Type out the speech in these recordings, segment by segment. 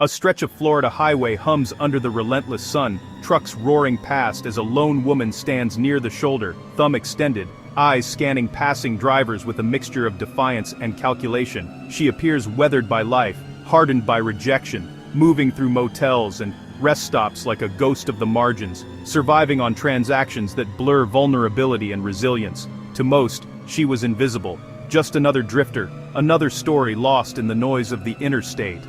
A stretch of Florida highway hums under the relentless sun, trucks roaring past as a lone woman stands near the shoulder, thumb extended, eyes scanning passing drivers with a mixture of defiance and calculation. She appears weathered by life, hardened by rejection, moving through motels and rest stops like a ghost of the margins, surviving on transactions that blur vulnerability and resilience. To most, she was invisible, just another drifter, another story lost in the noise of the interstate.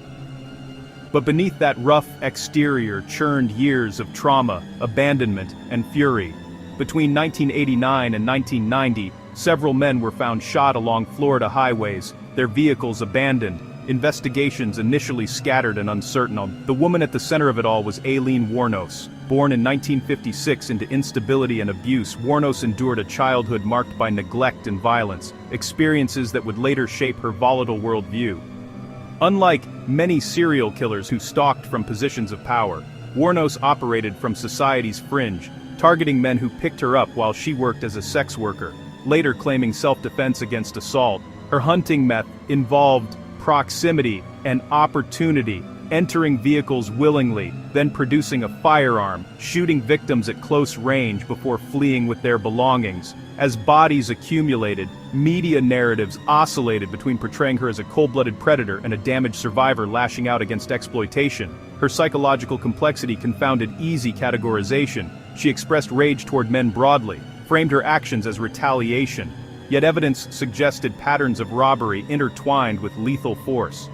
But beneath that rough exterior churned years of trauma, abandonment, and fury. Between 1989 and 1990, several men were found shot along Florida highways, their vehicles abandoned, investigations initially scattered and uncertain. The woman at the center of it all was AILEEN WUORNOS. Born in 1956 into instability and abuse, Wuornos endured a childhood marked by neglect and violence, experiences that would later shape her volatile worldview. Unlike many serial killers who stalked from positions of power, Wuornos operated from society's fringe, targeting men who picked her up while she worked as a sex worker, later claiming self-defense against assault. Her hunting method involved proximity and opportunity, entering vehicles willingly, then producing a firearm, shooting victims at close range before fleeing with their belongings. As bodies accumulated, media narratives oscillated between portraying her as a cold-blooded predator and a damaged survivor lashing out against exploitation. Her psychological complexity confounded easy categorization. She expressed rage toward men broadly, framed her actions as retaliation, yet evidence suggested patterns of robbery intertwined with lethal force.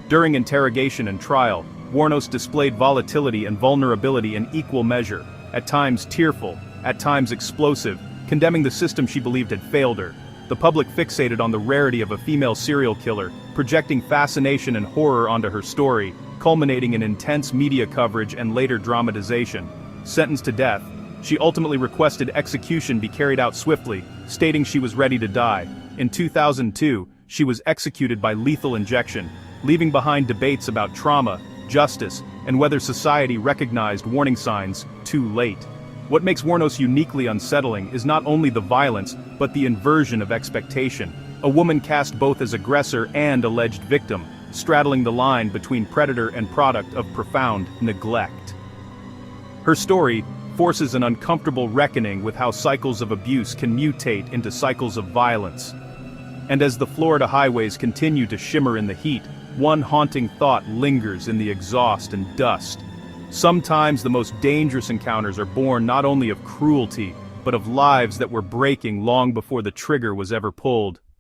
During interrogation and trial, Wuornos displayed volatility and vulnerability in equal measure, at times tearful, at times explosive, condemning the system she believed had failed her. The public fixated on the rarity of a female serial killer, projecting fascination and horror onto her story, culminating in intense media coverage and later dramatization. Sentenced to death, she ultimately requested execution be carried out swiftly, stating she was ready to die. In 2002, she was executed by lethal injection, leaving behind debates about trauma, justice, and whether society recognized warning signs too late. What makes Wuornos uniquely unsettling is not only the violence, but the inversion of expectation. A woman cast both as aggressor and alleged victim, straddling the line between predator and product of profound neglect. Her story forces an uncomfortable reckoning with how cycles of abuse can mutate into cycles of violence. And as the Florida highways continue to shimmer in the heat, one haunting thought lingers in the exhaust and dust. Sometimes the most dangerous encounters are born not only of cruelty, but of lives that were breaking long before the trigger was ever pulled.